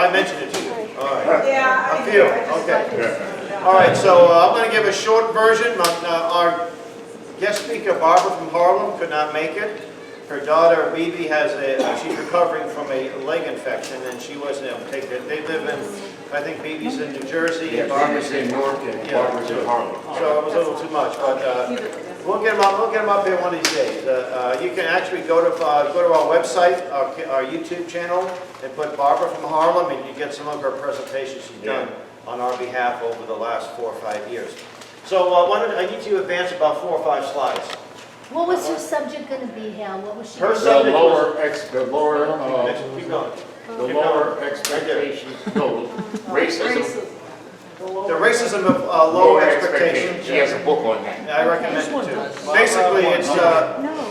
I mentioned it to you. All right. Yeah. A few, okay. All right, so I'm going to give a short version. Our guest speaker, Barbara from Harlem, could not make it. Her daughter, Bibi, she's recovering from a leg infection, and she wasn't able to take it. They live in, I think Bibi's in New Jersey. Yeah, Barbara's in Newark and Barbara's in Harlem. So it was a little too much, but we'll get them up. We'll get them up here one of these days. You can actually go to our website, our YouTube channel, and put Barbara from Harlem, and you get some of her presentations she's done on our behalf over the last 4 or 5 years. So I need to advance about 4 or 5 slides. What was her subject going to be, Hal? What was she? Her gonna subject The Keep going. lower expectations, no, racism. The racism of low expectations. She has a book on that. I recommend it too. Basically, it's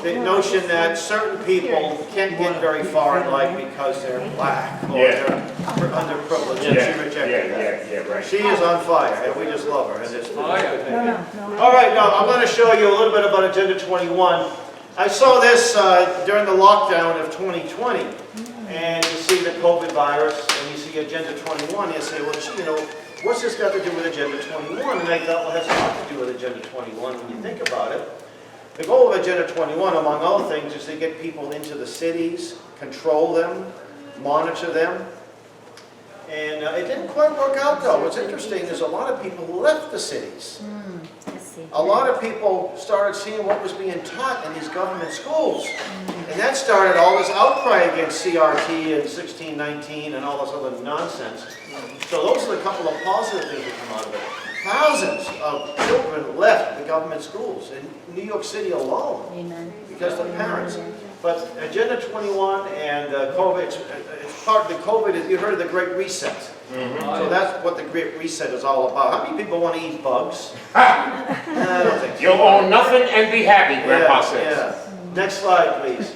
the notion that certain people can't get very far in life because they're black or they're underprivileged, and she rejected that. Yeah, right. She is on fire, and we just love her. And it's all right, now I'm going to show you a little bit about Agenda 21. I saw this during the lockdown of 2020, and you see the COVID virus, and you see Agenda 21, and you say, well, gee, what's this got to do with Agenda 21? And I thought, well, it has a lot to do with Agenda 21 when you think about it. The goal of Agenda 21, among other things, is to get people into the cities, control them, monitor them. And it didn't quite work out, though. What's interesting is a lot of people left the cities. A lot of people started seeing what was being taught in these government schools. And that started all this outcry against CRT and 1619 and all this other nonsense. So those are a couple of positive things that come out of it. Thousands of children left the government schools in New York City alone. Amen. Because of the parents. But Agenda 21 and COVID, it's part of the COVID, you heard of the Great Reset. So that's what the Great Reset is all about. How many people want to eat bugs? I don't think so. You'll own nothing and be happy, Grandpa says. Yeah. Next slide, please.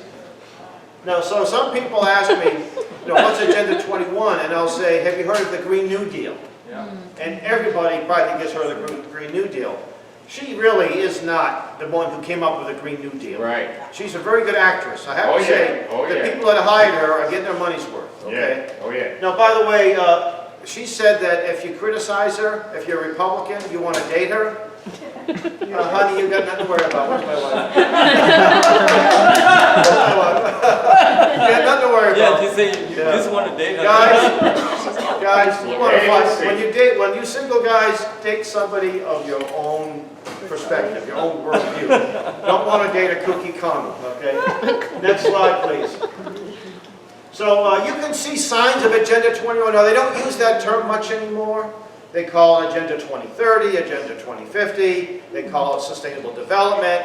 Now, so some people ask me, what's Agenda 21? And I'll say, have you heard of the Green New Deal? Yeah. And everybody probably gets heard of the Green New Deal. She really is not the one who came up with the Green New Deal. Right. She's a very good actress. I have to say, the people that hired her are getting their money's worth. Okay? Yeah. Oh, yeah. Now, by the way, she said that if you criticize her, if you're a Republican, you want to date her, honey, you got nothing to worry about. Where's my wife? You got nothing to worry about. Yeah, you say you just want to date her. Guys, you want to find, when you single guys date somebody of your own perspective, your own worldview. Don't want to date a cookie common, okay? Next slide, please. So you can see signs of Agenda 21. Now, they don't use that term much anymore. They call it Agenda 2030, Agenda 2050. They call it Sustainable Development.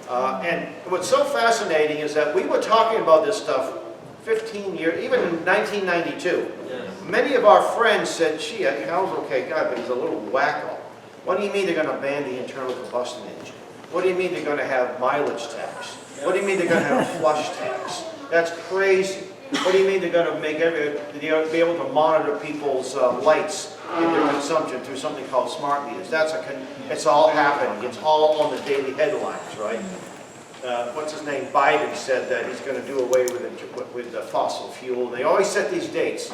And what's so fascinating is that we were talking about this stuff 15 years, even in 1992. Yes. Many of our friends said, gee, Hal's okay guy, but he's a little wacko. What do you mean they're going to ban the internal combustion engine? What do you mean they're going to have mileage tax? What do you mean they're going to have flush tax? That's crazy. What do you mean they're going to make be able to monitor people's lights in their consumption through something called smart meters? It's all happening. It's all on the daily headlines, right? What's his name? Biden said that he's going to do away with the fossil fuel. They always set these dates.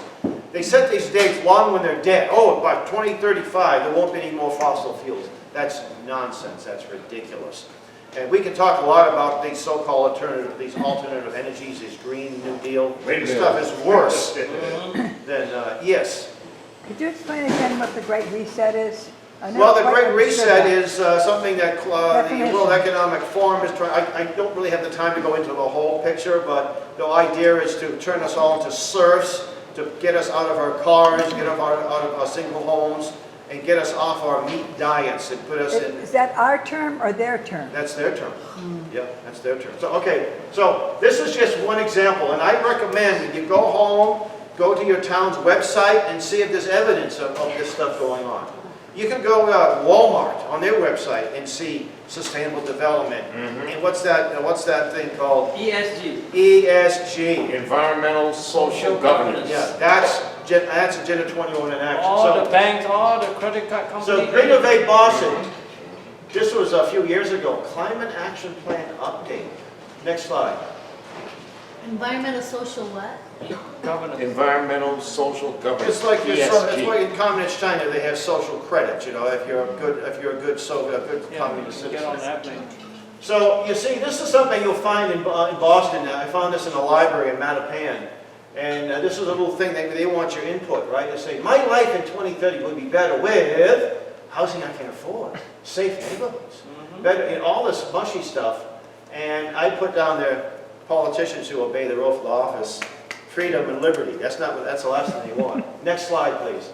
They set these dates long when they're dead. Oh, by 2035 there won't be any more fossil fuels. That's nonsense. That's ridiculous. And we can talk a lot about these so-called alternative energies, this Green New Deal. This stuff is worse than, yes. Could you explain again what the Great Reset is? Well, the Great Reset is something that the World Economic Forum is trying. I don't really have the time to go into the whole picture, but the idea is to turn us all into serfs, to get us out of our cars, get us out of our single homes, and get us off our meat diets and put us in. Is that our term or their term? That's their term. Yeah, that's their term. So, okay, so this is just one example, and I recommend when you go home, go to your town's website and see if there's evidence of this stuff going on. You can go to Walmart on their website and see sustainable development. And what's that thing called? ESG. ESG. Environmental Social Governance. Yeah, that's Agenda 21 in action. All the banks, all the credit card companies. So Greenovate Boston, this was a few years ago, Climate Action Plan Update. Next slide. Environmental, social what? Governance. Environmental, social governance. It's like, it's ESG. like in Communist China, they have social credit, you know, if you're a good Yeah, communist Get on citizen. that thing. So, you see, this is something you'll find in Boston. I found this in a library in Mattapan. And this is a little thing, they want your input, right? They say, my life in 2030 will be better with housing I can afford, safe neighborhoods, better, you know, all this mushy stuff. And I put down there, politicians who obey their oath of office, freedom and liberty. That's the last thing they want. Next slide, please.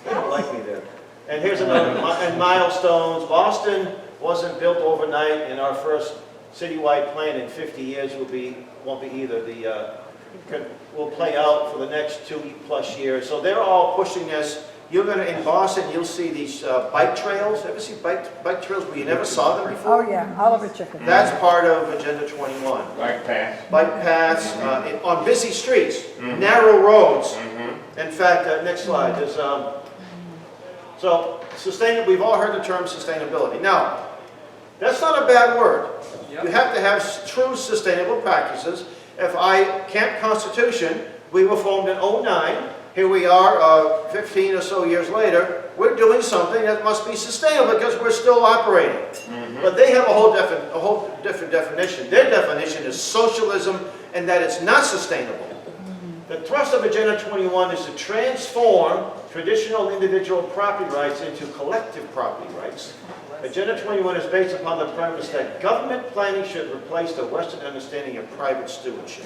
They don't like me there. And here's another, and milestones. Boston wasn't built overnight, and our first citywide plan in 50 years won't be either. Will play out for the next 2+ years. So they're all pushing this. You're going to, in Boston, you'll see these bike trails. Ever see bike trails where you never saw them before? Oh, yeah, Oliver Chicken. That's part of Agenda 21. Bike path. Bike paths on busy streets, narrow roads. In fact, next slide is, we've all heard the term sustainability. Now, that's not a bad word. Yep. You have to have true sustainable practices. If Camp Constitution, we were formed in '09. Here we are 15 or so years later. We're doing something that must be sustainable because we're still operating. But they have a whole different definition. Their definition is socialism and that it's not sustainable. The thrust of Agenda 21 is to transform traditional individual property rights into collective property rights. Agenda 21 is based upon the premise that government planning should replace the Western understanding of private stewardship.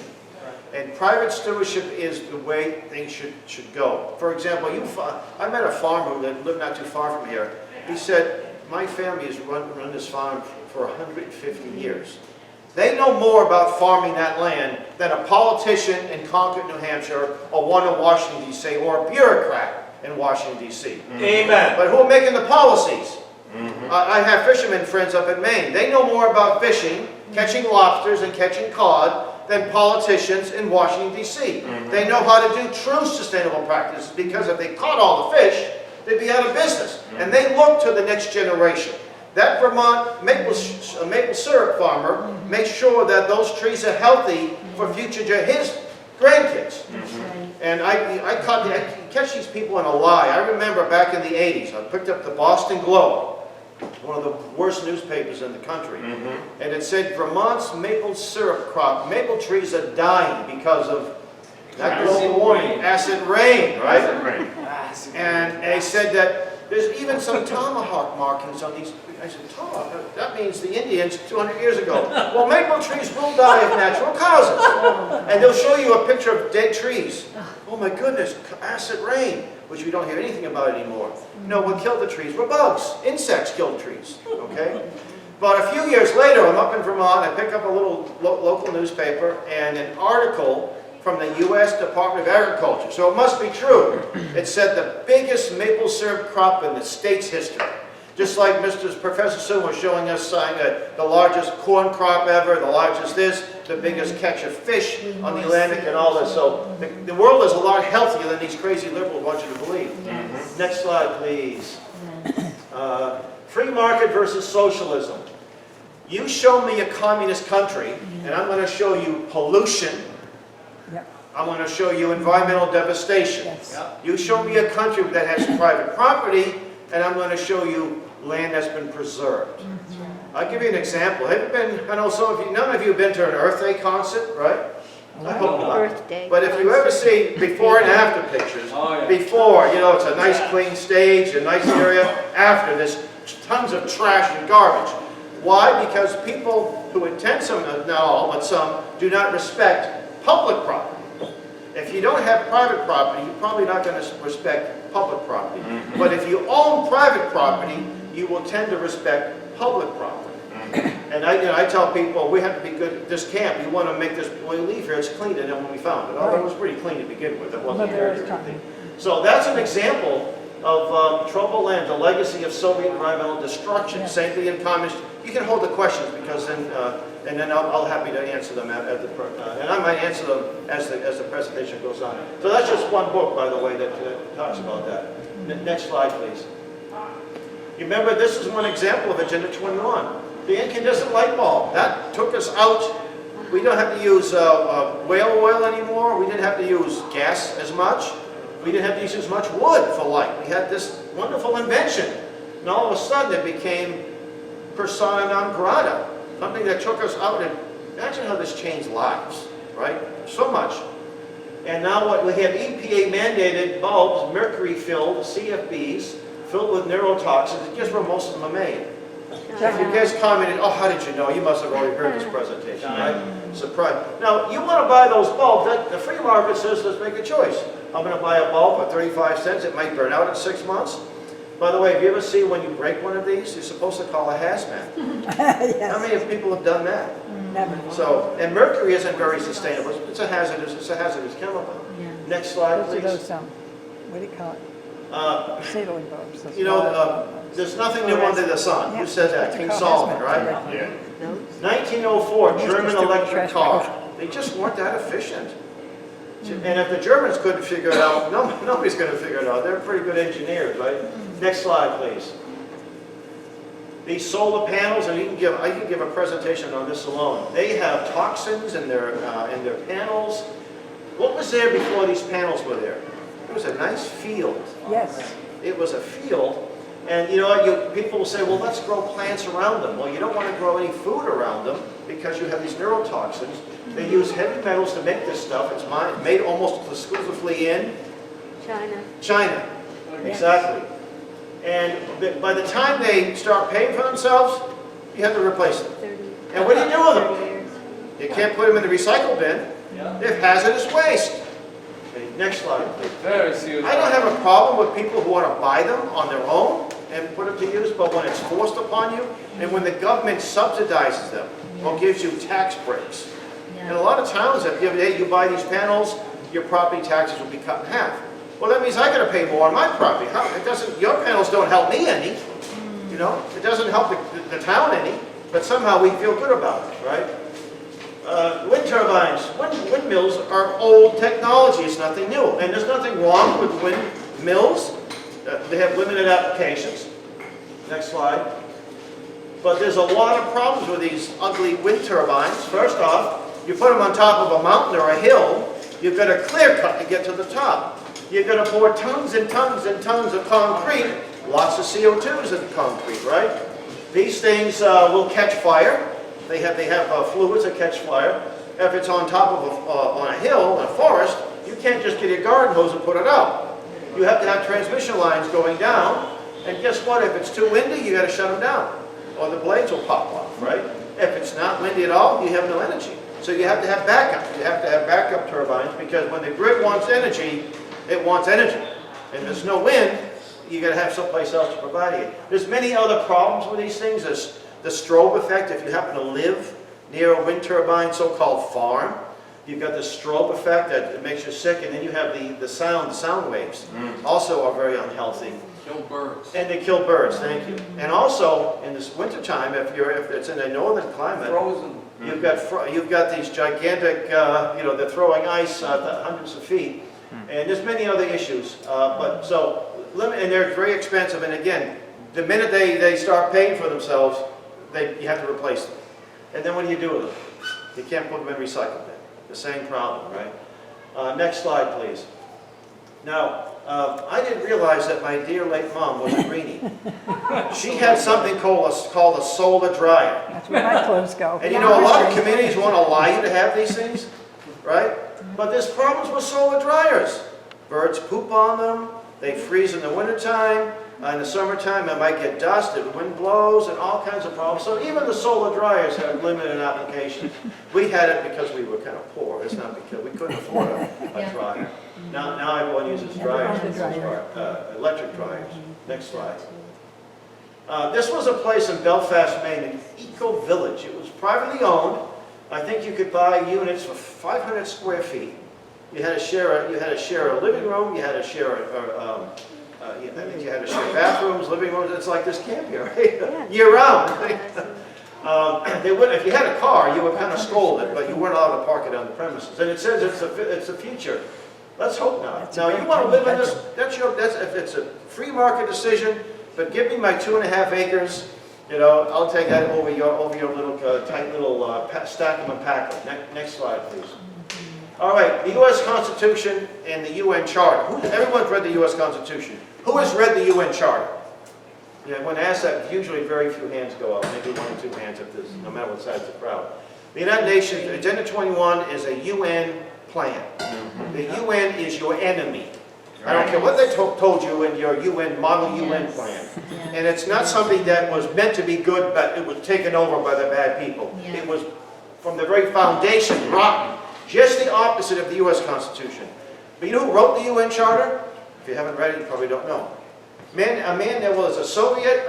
And private stewardship is the way things should go. For example, I met a farmer that lived not too far from here. He said, my family has run this farm for 150 years. They know more about farming that land than a politician in Concord, New Hampshire, or one in Washington, D.C., or a bureaucrat in Washington, D.C. Amen. But who are making the policies? I have fishermen friends up in Maine. They know more about fishing, catching lobsters, and catching cod than politicians in Washington, D.C. They know how to do true sustainable practices because if they caught all the fish, they'd be out of business. And they look to the next generation. That Vermont maple syrup farmer makes sure that those trees are healthy for his grandkids. And I catch these people in a lie. I remember back in the 80s, I picked up the Boston Globe, one of the worst newspapers in the country. And it said, Vermont's maple syrup crop, maple trees are dying because of not global warming, acid rain, right? Acid rain. And they said that there's even some tomahawk markings on these. I said, tomahawk? That means the Indians 200 years ago. Well, maple trees will die of natural causes. And they'll show you a picture of dead trees. Oh my goodness, acid rain, which we don't hear anything about anymore. No, what killed the trees were bugs. Insects killed trees, okay? But a few years later, I'm up in Vermont, I pick up a little local newspaper and an article from the U.S. Department of Agriculture. So it must be true. It said the biggest maple syrup crop in the state's history. Just like Professor Soon was showing us the largest corn crop ever, the largest the biggest catch of fish on the Atlantic and all this. So the world is a lot healthier than these crazy liberals want you to believe. Yes. Next slide, please. Free market versus socialism. You show me a communist country, and I'm going to show you pollution. Yep. I'm going to show you environmental devastation. Yes. You show me a country that has private property, and I'm going to show you land that's been preserved. I'll give you an example. Have you been, I know some of you, none of you have been to an Earth Day concert, right? I hope not. Earth Day. But if you ever see before and after pictures, Oh, yeah. before, you know, it's a nice clean stage, a nice area. After, there's tons of trash and garbage. Why? Because people who attend some, not all, but some, do not respect public property. If you don't have private property, you're probably not going to respect public property. But if you own private property, you will tend to respect public property. And I tell people, we have to be good at this camp. You want to make this, when we leave here, it's cleaner than when we found it. Although it was pretty clean to begin with. It wasn't dirty or anything. So that's an example of troubled land, the legacy of Soviet environmental destruction. Yes. Same thing in communist. You can hold the questions because then, and then I'll happy to answer them and I might answer them as the presentation goes on. So that's just one book, by the way, that talks about that. Next slide, please. You remember, this is one example of Agenda 21. The incandescent light bulb, that took us out We don't have to use whale oil anymore. We didn't have to use gas as much. We didn't have to use as much wood for light. We had this wonderful invention. And all of a sudden it became persona non grata, something that took us out. And imagine how this changed lives, right? So much. And now what we have EPA mandated bulbs, mercury filled, CFBs, filled with neurotoxins. Guess where most of them are made? If you guys commented, oh, how did you know? You must have already heard this presentation, right? Surprise. Now, you want to buy those bulbs. The free market says, let's make a choice. I'm going to buy a bulb for 35 cents. It might burn out in 6 months. By the way, have you ever seen when you break one of these, you're supposed to call a hazmat? Yes. How many of people have done that? Never. So, and mercury isn't very sustainable. It's a hazardous chemical. Yeah. Next slide, Those are please. those, what do you call it? Acetylene bulbs. those You know, bulbs. there's nothing new under the sun. Who said that? King It's a Solomon, hazmat, right? Yeah. 1904, Most German distributed electric trash car. pickup. They just weren't that efficient. And if the Germans couldn't figure it out, nobody's going to figure it out. They're pretty good engineers, right? Next slide, please. These solar panels, and I can give a presentation on this alone. They have toxins in their panels. What was there before these panels were there? It was a nice field. Yes. It was a field. And you know, people will say, well, let's grow plants around them. Well, you don't want to grow any food around them because you have these neurotoxins. They use heavy metals to make this stuff. It's made almost exclusively in China. Exactly. And by the time they start paying for themselves, you have to replace them. And what do you do with them? You can't put them in the recycle bin. They're hazardous waste. Okay, next slide, please. Very serious. I don't have a problem with people who want to buy them on their own and put them to use, but when it's forced upon you, and when the government subsidizes them or gives you tax breaks. And a lot of towns have given, hey, you buy these panels, your property taxes will be cut in half. Well, that means I got to pay more on my property. How? It doesn't. Your panels don't help me any. You know, it doesn't help the town any. But somehow we feel good about it, right? Wind turbines, windmills are old technology. It's nothing new, and there's nothing wrong with windmills. They have limited applications. Next slide. But there's a lot of problems with these ugly wind turbines. First off, you put them on top of a mountain or a hill. You've got a clear cut to get to the top. You're going to pour tons and tons and tons of concrete, lots of CO2s in the concrete, right? These things will catch fire. They have fluids that catch fire. If it's on top of on a hill in a forest, you can't just get your garden hose and put it out. You have to have transmission lines going down. And guess what? If it's too windy, you got to shut them down, or the blades will pop off, right? If it's not windy at all, you have no energy. So you have to have backup. You have to have backup turbines because when the grid wants energy, it wants energy. And there's no wind, you got to have someplace else to provide it. There's many other problems with these things. There's the strobe effect. If you happen to live near a wind turbine, so-called farm, you've got the strobe effect that makes you sick, and then you have the sound waves. Also are very unhealthy. Kill birds. And they kill birds, thank you. And also, in this wintertime, if it's in a northern climate, Frozen. you've got these gigantic, they're throwing ice hundreds of feet. And there's many other issues. And they're very expensive. And again, the minute they start paying for themselves, you have to replace them. And then what do you do with them? You can't put them in recycle bin. The same problem, right? Next slide, please. Now, I didn't realize that my dear late mom was a greenie. She had something called a solar dryer. That's where my clothes go. And you know, a lot of communities won't allow you to have these things, right? But there's problems with solar dryers. Birds poop on them, they freeze in the wintertime, in the summertime it might get dust, and wind blows, and all kinds of problems. So even the solar dryers have limited applications. We had it because we were kind of poor. It's not because we couldn't afford a dryer. Now everyone uses dryers, electric dryers. Next slide. This was a place in Belfast, Maine, an Eco Village. It was privately owned. I think you could buy units for 500 square feet. You had to share a living room. You had to share I think you had to share bathrooms, living rooms. It's like this camp here, right? Year round. If you had a car, you were kind of scolded, but you weren't allowed to park it on the premises. And it says it's the future. Let's hope not. Now you want to live in this? If it's a free market decision. But give me my 2.5 acres You know, I'll take that over your little tight little stack 'em and pack 'em. Next slide, please. All right, the U.S. Constitution and the UN Charter. Everyone's read the U.S. Constitution. Who has read the UN Charter? Yeah, when asked that, usually very few hands go up. Maybe 1 or 2 hands if there's, no matter what size the crowd. The United Nations, Agenda 21 is a UN plan. The UN is your enemy. I don't care what they told you in your UN, model UN plan. And it's not something that was meant to be good, but it was taken over by the bad people. Yeah. It was, from the very foundation, rotten. Just the opposite of the U.S. Constitution. But you know who wrote the UN Charter? If you haven't read it, you probably don't know. A man that was a Soviet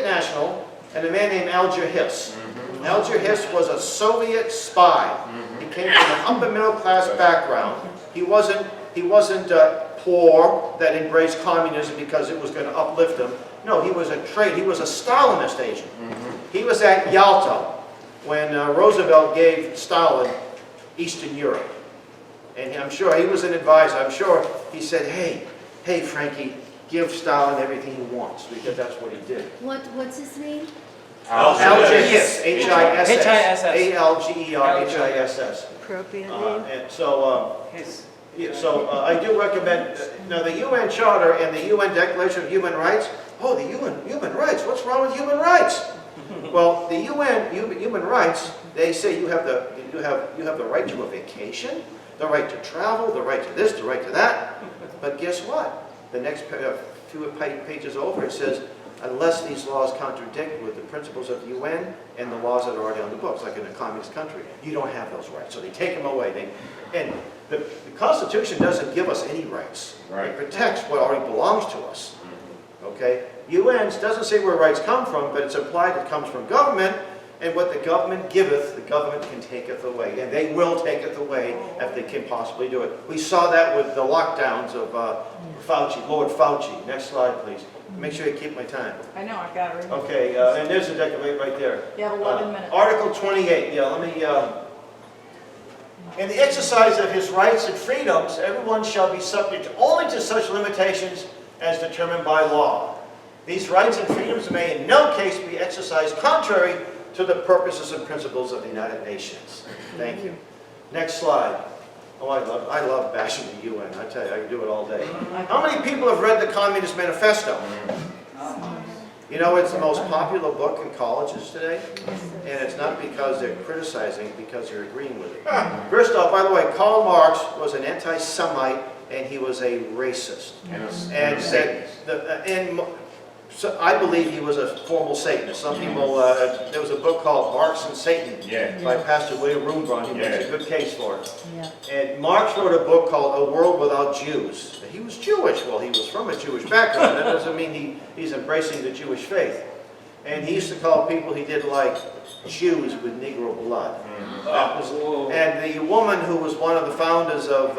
national, and a man named Alger Hiss. Alger Hiss was a Soviet spy. He came from an upper middle class background. He wasn't poor that embraced communism because it was going to uplift him. No, he was a Stalinist agent. He was at Yalta when Roosevelt gave Stalin Eastern Europe. And I'm sure he was an advisor. I'm sure he said, hey Frankie, give Stalin everything he wants, because that's what he did. What's his name? Alger Hiss, H-I-S-S. H-I-S-S. A-L-G-E-R-H-I-S-S. Appropriate name. And so, I do recommend, now the UN Charter and the UN Declaration of Human Rights. Oh, the human rights, what's wrong with human rights? Well, the UN human rights, they say you have the right to a vacation, the right to travel, the right to this, the right to that. But guess what? The next few pages over, it says, unless these laws contradict with the principles of the UN and the laws that are already on the books, like in a communist country, you don't have those rights. So they take them away. And the Constitution doesn't give us any rights. Right. It protects what already belongs to us. Okay? UN doesn't say where rights come from, but it's implied it comes from government, and what the government giveth, the government can taketh away. And they will taketh away if they can possibly do it. We saw that with the lockdowns of Fauci, Lord Fauci. Next slide, please. Make sure you keep my time. I know, I've got it right. Okay, and there's the declaration right there. You have 11 minutes. Article 28, yeah, let me, in the exercise of his rights and freedoms, everyone shall be subject only to such limitations as determined by law. These rights and freedoms may in no case be exercised contrary to the purposes and principles of the United Nations. Thank you. Next slide. Oh, I love bashing the UN. I tell you, I can do it all day. How many people have read the Communist Manifesto? You know, it's the most popular book in colleges today, and it's not because they're criticizing it, because they're agreeing with it. First off, by the way, Karl Marx was an anti-Semite, and he was a racist. And said, so I believe he was a formal Satanist. Some people, there was a book called Marx and Satan by Pastor William Roombraun. He makes a good case for it. Yeah. And Marx wrote a book called A World Without Jews. He was Jewish. Well, he was from a Jewish background. That doesn't mean he's embracing the Jewish faith. And he used to call people he didn't like Jews with Negro blood. And the woman who was one of the founders of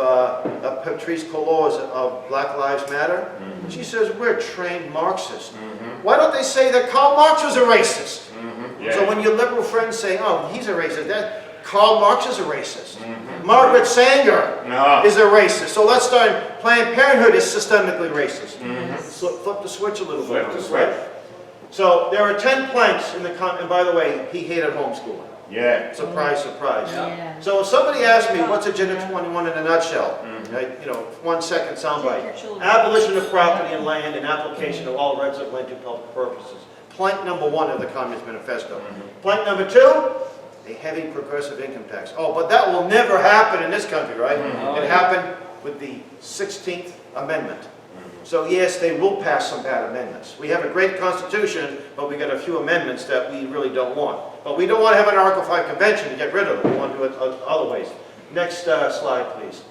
Patrice Cullors of Black Lives Matter, she says, we're trained Marxists. Why don't they say that Karl Marx was a racist? So when your liberal friends say, oh, he's a racist, Karl Marx is a racist. Margaret Sanger is a racist. So let's start, Planned Parenthood is systemically racist. Flip the switch a little bit. Right? So there are 10 planks in the, and by the way, he hated homeschooling. Yeah. Surprise, surprise. Yeah. So if somebody asked me, what's Agenda 21 in a nutshell? You know, 1 second soundbite. Abolition of property and land and application of all rights of land to public purposes. Plank number 1 of the Communist Manifesto. Plank number 2, a heavy progressive income tax. Oh, but that will never happen in this country, right? It happened with the 16th Amendment. So yes, they will pass some bad amendments. We have a great Constitution, but we got a few amendments that we really don't want. But we don't want to have an Article 5 convention to get rid of them. We want to do it other ways. Next slide, please.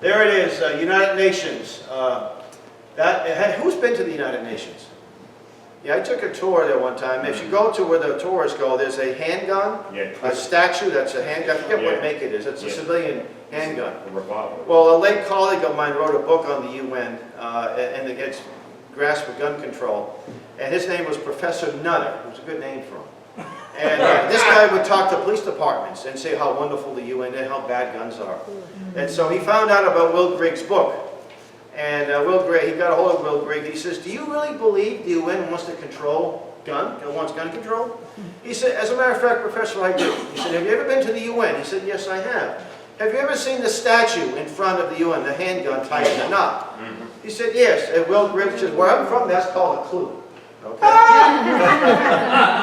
There it is, United Nations. Who's been to the United Nations? Yeah, I took a tour there one time. If you go to where the tourists go, there's a handgun, a statue that's a handgun. I forget what make it is. It's a civilian handgun. Well, a late colleague of mine wrote a book on the UN and its grasp of gun control. And his name was Professor Nutter. It was a good name for him. And this guy would talk to police departments and say how wonderful the UN and how bad guns are. And so he found out about Will Grigg's book. And Will Grigg, he got a hold of Will Grigg. He says, do you really believe the UN wants to control wants gun control. He said, as a matter of fact, Professor, I do. He said, have you ever been to the UN? He said, yes, I have. Have you ever seen the statue in front of the UN, the handgun tied in a knot? He said, yes. And Will Griggs says, where I'm from, that's called a clue. Okay?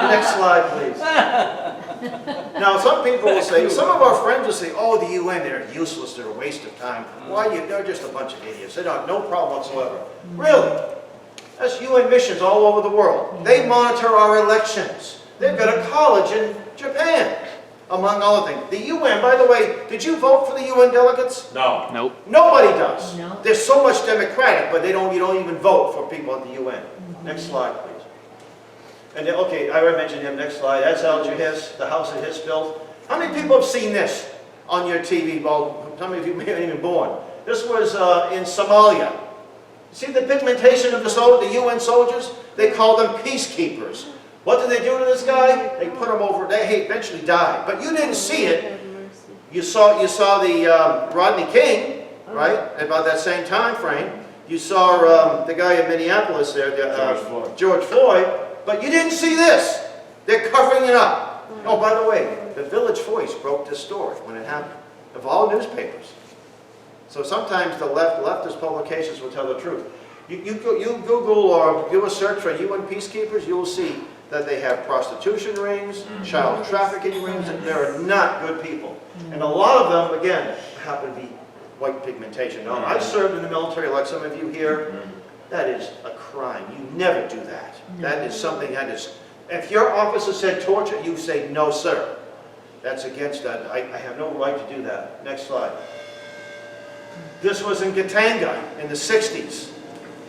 Next slide, please. Now, some people will say, some of our friends will say, oh, the UN, they're useless, they're a waste of time. Why? They're just a bunch of idiots. They don't have no problem whatsoever. Really? That's UN missions all over the world. They monitor our elections. They've got a college in Japan, among other things. The UN, by the way, did you vote for the UN delegates? No. Nope. Nobody does. No. There's so much democratic, but you don't even vote for people at the UN. Next slide, please. And then, okay, I already mentioned him. Next slide. That's Alger Hiss, the house that Hiss built. How many people have seen this on your TV? Well, how many of you may have even born? This was in Somalia. See the pigmentation of the UN soldiers? They call them peacekeepers. What did they do to this guy? They put him over. He eventually died. But you didn't see it. You saw the Rodney King, right? About that same time frame. You saw the guy in Minneapolis there, George Floyd. But you didn't see this. They're covering it up. Oh, by the way, the Village Voice broke this story when it happened, of all newspapers. So sometimes the leftist publications will tell the truth. You Google or do a search for UN peacekeepers, you will see that they have prostitution rings, child trafficking rings, and they're not good people. And a lot of them, again, happen to be white pigmentation. Now, I served in the military like some of you here. That is a crime. You never do that. That is something that is, if your officer said torture, you say, no, sir. That's against that. I have no right to do that. Next slide. This was in Katanga in the 60s.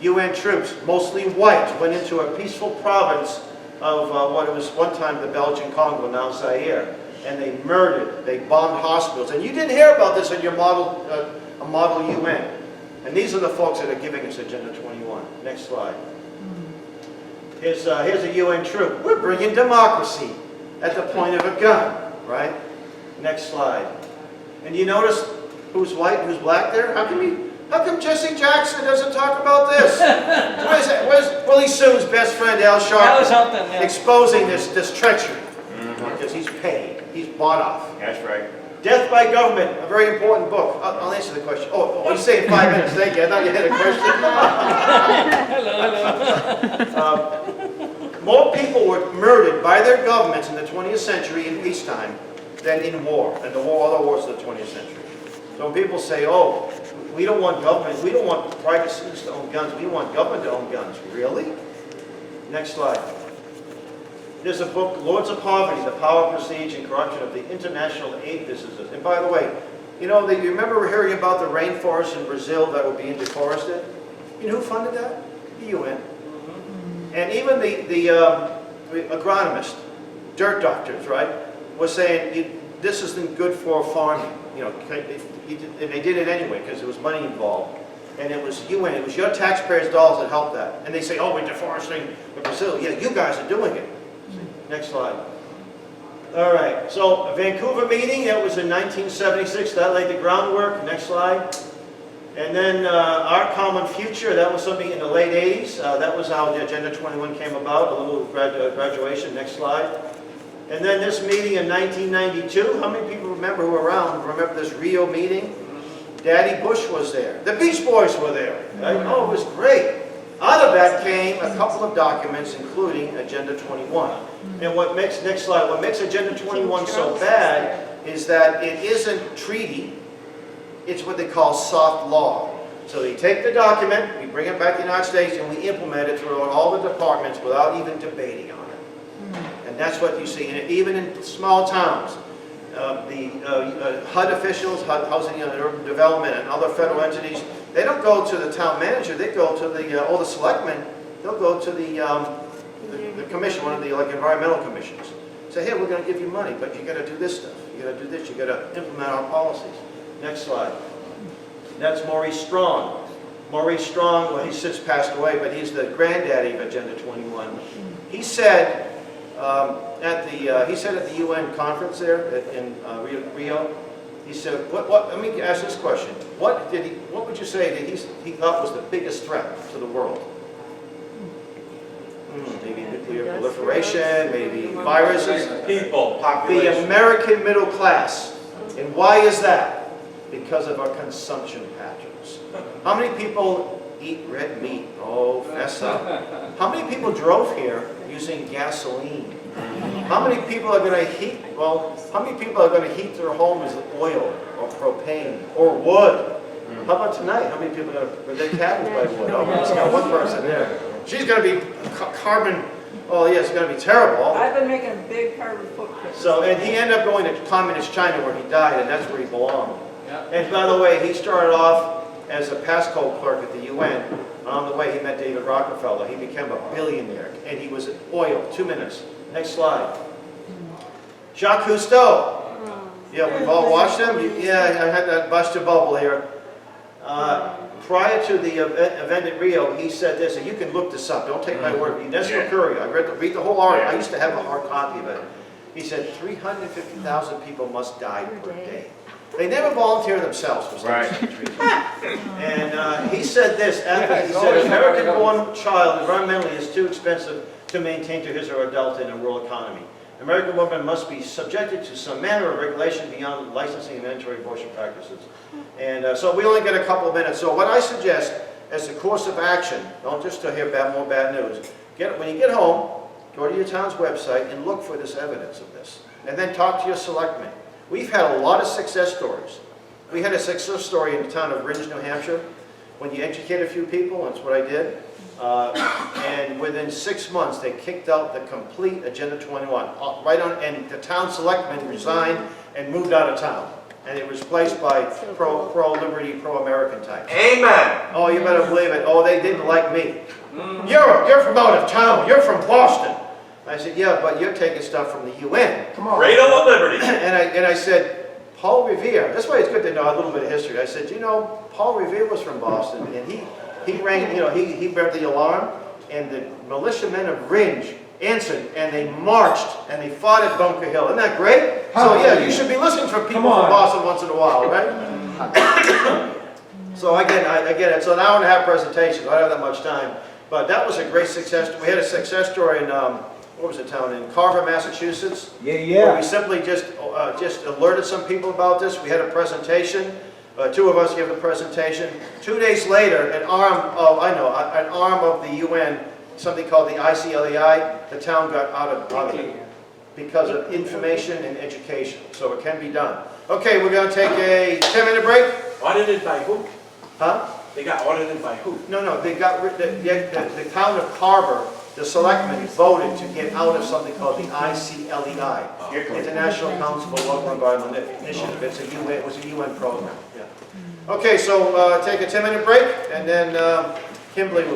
UN troops, mostly white, went into a peaceful province of what was one time the Belgian Congo, now Zaire. And they murdered, they bombed hospitals. And you didn't hear about this in your model UN. And these are the folks that are giving us Agenda 21. Next slide. Here's a UN troop. We're bringing democracy at the point of a gun, right? Next slide. And you notice who's white and who's black there? How come Jesse Jackson doesn't talk about this? Where's Willie Soo's best friend, Al Sharpton, exposing this treachery? Because he's paid. He's bought off. That's right. Death by Government, a very important book. I'll answer the question. Oh, you say in 5 minutes. Thank you. I thought you had a question. More people were murdered by their governments in the 20th century in peacetime than in war, and other wars of the 20th century. So when people say, oh, we don't want government, we don't want private citizens to own guns, we want government to own guns. Really? Next slide. There's a book, Lords of Poverty, The Power, Prestige, and Corruption of the International Aid Businesses. And by the way, you remember hearing about the rainforest in Brazil that were being deforested? You know who funded that? The UN. And even the agronomists, dirt doctors, right, were saying, this isn't good for farming. And they did it anyway because there was money involved. And it was UN, it was your taxpayers' dollars that helped that. And they say, oh, we're deforesting Brazil. Yeah, you guys are doing it. Next slide. All right, so a Vancouver meeting, that was in 1976. That laid the groundwork. Next slide. And then Our Common Future, that was something in the late 80s. That was how the Agenda 21 came about, a little graduation. Next slide. And then this meeting in 1992, how many people remember who were around, remember this Rio meeting? Daddy Bush was there. The Beach Boys were there. Right? Oh, it was great. Out of that came a couple of documents, including Agenda 21. And what makes, next slide, what makes Agenda 21 so bad is that it isn't treaty, it's what they call soft law. So they take the document, we bring it back to the United States, and we implement it throughout all the departments without even debating on it. And that's what you see, and even in small towns. The HUD officials, Housing and Urban Development, and other federal entities, they don't go to the town manager, they go to the selectmen, they'll go to the commission, one of the environmental commissions. Say, hey, we're going to give you money, but you got to do this stuff, you got to do this, you got to implement our policies. Next slide. That's Maurice Strong. Maurice Strong, well, he's since passed away, but he's the granddaddy of Agenda 21. He said at the UN conference there in Rio, he said, let me ask this question. What would you say that he thought was the biggest threat to the world? Maybe nuclear proliferation, maybe viruses. People, The population. American middle class. And why is that? Because of our consumption patterns. How many people eat red meat? Oh, fess up. How many people drove here using gasoline? How many people are going to heat, how many people are going to heat their homes with oil or propane or wood? How about tonight? How many people are going to, with their cabins by wood? Oh, we just got one person there. She's going to be carbon, oh yeah, it's going to be terrible. I've been making a big carbon footprint. So, and he ended up going to communist China where he died, and that's where he belonged. And by the way, he started off as a passcode clerk at the UN. On the way, he met David Rockefeller. He became a billionaire, and he was at oil. 2 minutes. Next slide. Jacques Cousteau. Yeah, we've all watched him. Yeah, I had that bust your bubble here. Prior to the event at Rio, he said this, and you can look this up. Don't take my word. Ernesto Curry. I read the whole article. I used to have a hard copy of it. He said 350,000 people must die per day. They never volunteer themselves for such treatment. And he said this, he said, American-born child environmentally is too expensive to maintain to his or adult in a rural economy. American women must be subjected to some manner of regulation beyond licensing and mandatory abortion practices. And so we only get a couple of minutes. So what I suggest as a course of action, don't just to hear more bad news, when you get home, go to your town's website and look for this evidence of this. And then talk to your selectmen. We've had a lot of success stories. We had a success story in the town of Ringe, New Hampshire, when you educate a few people, that's what I did. And within 6 months, they kicked out the complete Agenda 21. And the town selectmen resigned and moved out of town. And it was replaced by pro-liberty, pro-American types. Amen. Oh, you better believe it. Oh, they didn't like me. You're from out of town. You're from Boston. I said, yeah, but you're taking stuff from the UN. Cradle of liberty. And I said, Paul Revere, that's why it's good to know a little bit of history. I said, you know, Paul Revere was from Boston, and he rang, he read the alarm, and the militiamen of Ringe answered, and they marched, and they fought at Bunker Hill. Isn't that great? So yeah, you should be listening to people from Boston once in a while, right? So again, it's an hour and a half presentation, so I don't have that much time. But that was a great success. We had a success story in, what was the town, in Carver, Massachusetts? Where we simply just alerted some people about this. We had a presentation. 2 of us gave the presentation. 2 days later, an arm of the UN, something called the ICLEI, the town got out of it because of information and education. So it can be done. Okay, we're going to take a 10-minute break. Audited by who? Huh? They got audited by who? No, they got the town of Carver, the selectmen voted to get out of something called the ICLEI, International Council for Local Environmental Initiative. It was a UN program. Yeah. Okay, so take a 10-minute break, and then Kimberly will